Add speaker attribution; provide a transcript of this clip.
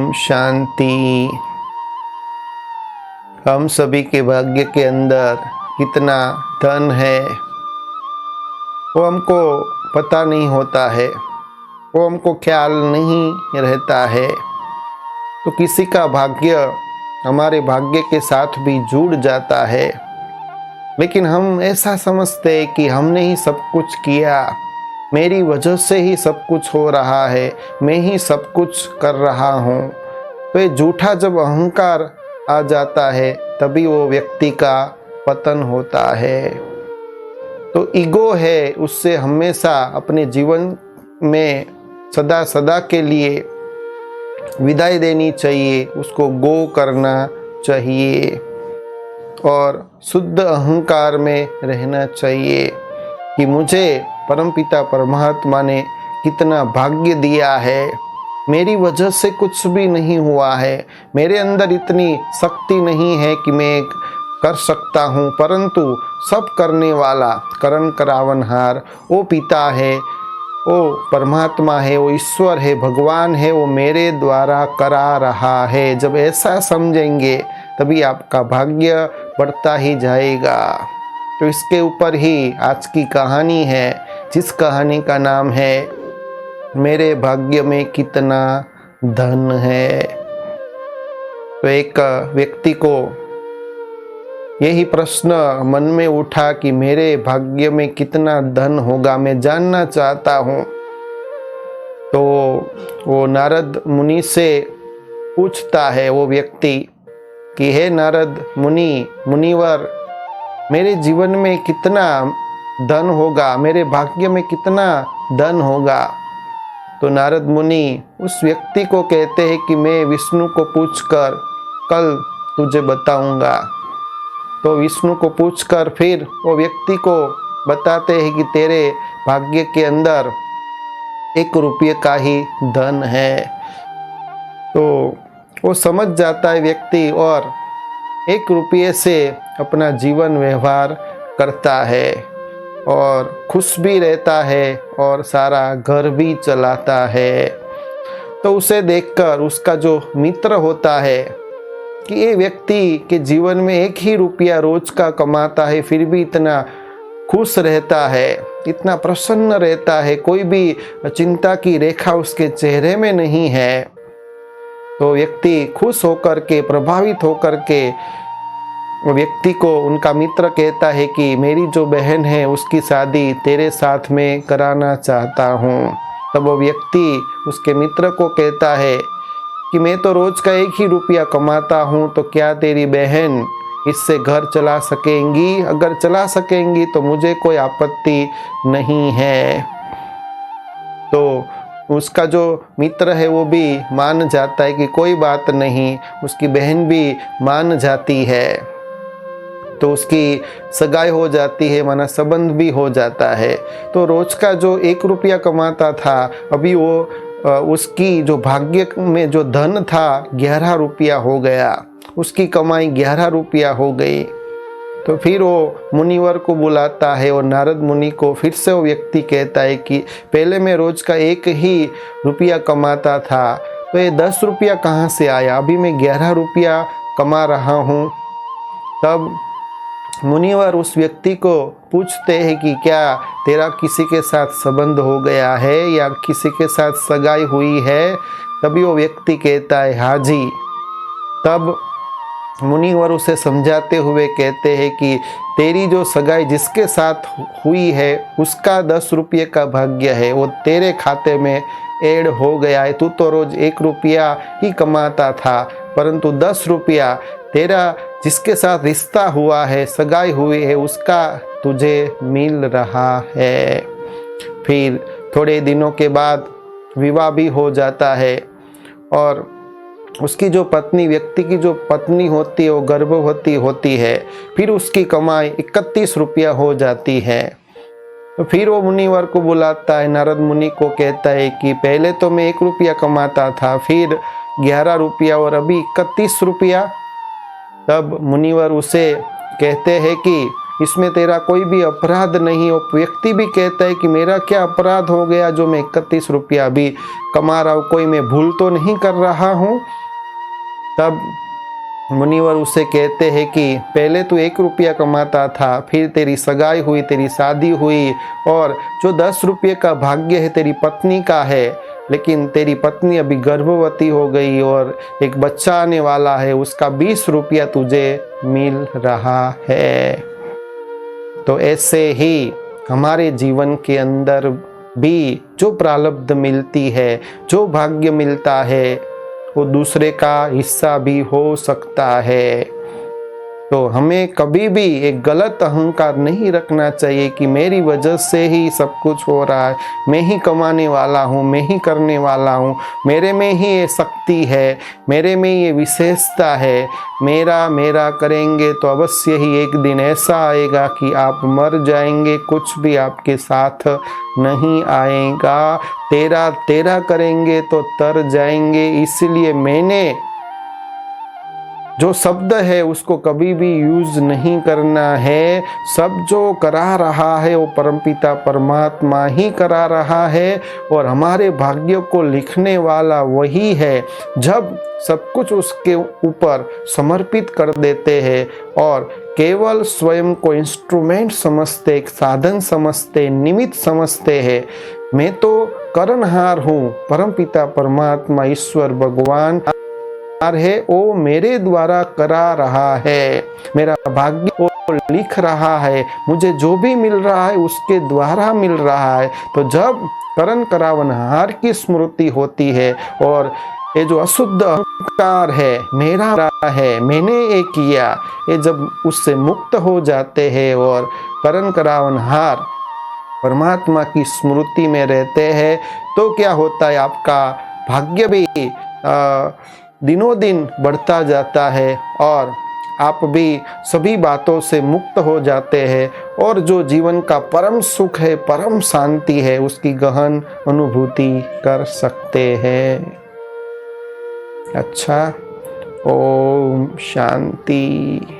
Speaker 1: ओम शांति। हम सभी के भाग्य के अंदर कितना धन है वो हमको पता नहीं होता है, वो हमको ख्याल नहीं रहता है। तो किसी का भाग्य हमारे भाग्य के साथ भी जुड़ जाता है, लेकिन हम ऐसा समझते हैं कि हमने ही सब कुछ किया, मेरी वजह से ही सब कुछ हो रहा है, मैं ही सब कुछ कर रहा हूँ। तो ये झूठा जब अहंकार आ जाता है तभी वो व्यक्ति का पतन होता है। तो ईगो है, उससे हमेशा अपने जीवन में सदा सदा के लिए विदाई देनी चाहिए, उसको गो करना चाहिए और शुद्ध अहंकार में रहना चाहिए कि मुझे परमपिता परमात्मा ने कितना भाग्य दिया है, मेरी वजह से कुछ भी नहीं हुआ है, मेरे अंदर इतनी शक्ति नहीं है कि मैं कर सकता हूँ, परंतु सब करने वाला करण करावनहार वो पिता है, वो परमात्मा है, वो ईश्वर है, भगवान है, वो मेरे द्वारा करा रहा है। जब ऐसा समझेंगे तभी आपका भाग्य बढ़ता ही जाएगा। तो इसके ऊपर ही आज की कहानी है, जिस कहानी का नाम है मेरे भाग्य में कितना धन है। तो एक व्यक्ति को यही प्रश्न मन में उठा कि मेरे भाग्य में कितना धन होगा, मैं जानना चाहता हूँ। तो वो नारद मुनि से पूछता है वो व्यक्ति कि हे नारद मुनिवर, मेरे जीवन में कितना धन होगा, मेरे भाग्य में कितना धन होगा। तो नारद मुनि उस व्यक्ति को कहते हैं कि मैं विष्णु को पूछकर कल तुझे बताऊंगा। तो विष्णु को पूछकर फिर वो व्यक्ति को बताते हैं कि तेरे भाग्य के अंदर 1 रुपये का ही धन है। तो वो समझ जाता है व्यक्ति और 1 रुपये से अपना जीवन व्यवहार करता है और खुश भी रहता है और सारा घर भी चलाता है। तो उसे देखकर उसका जो मित्र होता है कि ये व्यक्ति के जीवन में 1 ही रुपया रोज का कमाता है, फिर भी इतना खुश रहता है, इतना प्रसन्न रहता है, कोई भी चिंता की रेखा उसके चेहरे में नहीं है। तो व्यक्ति खुश होकर के, प्रभावित होकर के व्यक्ति को उनका मित्र कहता है कि मेरी जो बहन है उसकी शादी तेरे साथ में कराना चाहता हूँ। तब वो व्यक्ति उसके मित्र को कहता है कि मैं तो रोज का 1 ही रुपया कमाता हूँ, तो क्या तेरी बहन इससे घर चला सकेंगी? अगर चला सकेंगी तो मुझे कोई आपत्ति नहीं है। तो उसका जो मित्र है वो भी मान जाता है कि कोई बात नहीं, उसकी बहन भी मान जाती है। तो उसकी सगाई हो जाती है, माना संबंध भी हो जाता है। तो रोज का जो 1 रुपया कमाता था, अभी वो उसकी जो भाग्य में जो धन था 11 रुपया हो गया, उसकी कमाई 11 रुपया हो गई। तो फिर वो मुनिवर को बुलाता है और नारद मुनि को फिर से वो व्यक्ति कहता है कि पहले मैं रोज का 1 ही रुपया कमाता था, तो ये 10 रुपया कहाँ से आया? अभी मैं 11 रुपया कमा रहा हूँ। तब मुनिवर उस व्यक्ति को पूछते हैं कि क्या तेरा किसी के साथ संबंध हो गया है या किसी के साथ सगाई हुई है? तभी वो व्यक्ति कहता है हाँ जी। तब मुनिवर उसे समझाते हुए कहते हैं कि तेरी जो सगाई जिसके साथ हुई है उसका 10 रुपये का भाग्य है, वो तेरे खाते में ऐड हो गया है। तू तो रोज 1 रुपया ही कमाता था, परंतु 10 रुपया तेरा जिसके साथ रिश्ता हुआ है, सगाई हुई है, उसका तुझे मिल रहा है। फिर थोड़े दिनों के बाद विवाह भी हो जाता है और उसकी जो पत्नी, व्यक्ति की जो पत्नी होती है वो गर्भवती होती है। फिर उसकी कमाई 31 रुपया हो जाती है। तो फिर वो मुनिवर को बुलाता है, नारद मुनि को कहता है कि पहले तो मैं 1 रुपया कमाता था, फिर 11 रुपया और अभी 31 रुपया। तब मुनिवर उसे कहते हैं कि इसमें तेरा कोई भी अपराध नहीं। वो व्यक्ति भी कहता है कि मेरा क्या अपराध हो गया जो मैं 31 रुपया अभी कमा रहा हूँ, कोई मैं भूल तो नहीं कर रहा हूँ। तब मुनिवर उसे कहते हैं कि पहले तू 1 रुपया कमाता था, फिर तेरी सगाई हुई, तेरी शादी हुई, और जो 10 रुपये का भाग्य है तेरी पत्नी का है, लेकिन तेरी पत्नी अभी गर्भवती हो गई और एक बच्चा आने वाला है, उसका 20 रुपया तुझे मिल रहा है। तो ऐसे ही हमारे जीवन के अंदर भी जो प्रारब्ध मिलती है, जो भाग्य मिलता है, वो दूसरे का हिस्सा भी हो सकता है। तो हमें कभी भी एक गलत अहंकार नहीं रखना चाहिए कि मेरी वजह से ही सब कुछ हो रहा है, मैं ही कमाने वाला हूँ, मैं ही करने वाला हूँ, मेरे में ही ये शक्ति है, मेरे में ये विशेषता है, मेरा मेरा करेंगे तो अवश्य ही एक दिन ऐसा आएगा कि आप मर जाएंगे, कुछ भी आपके साथ नहीं आएगा। तेरा तेरा करेंगे तो तर जाएंगे। इसलिए मैंने जो शब्द है उसको कभी भी यूज नहीं करना है। सब जो करा रहा है वो परमपिता परमात्मा ही करा रहा है, और हमारे भाग्य को लिखने वाला वही है। जब सब कुछ उसके ऊपर समर्पित कर देते हैं और केवल स्वयं को इंस्ट्रूमेंट समझते, एक साधन समझते, निमित्त समझते हैं, मैं तो करनहार हूँ, परमपिता परमात्मा ईश्वर भगवान है, वो मेरे द्वारा करा रहा है, मेरा भाग्य वो लिख रहा है, मुझे जो भी मिल रहा है उसके द्वारा मिल रहा है। तो जब करण करावनहार की स्मृति होती है और ये जो अशुद्ध अहंकार है, मेरा है, मैंने ये किया, ये जब उससे मुक्त हो जाते हैं और करण करावनहार परमात्मा की स्मृति में रहते हैं, तो क्या होता है, आपका भाग्य भी दिनों दिन बढ़ता जाता है और आप भी सभी बातों से मुक्त हो जाते हैं, और जो जीवन का परम सुख है, परम शांति है, उसकी गहन अनुभूति कर सकते हैं। अच्छा, ओम शांति।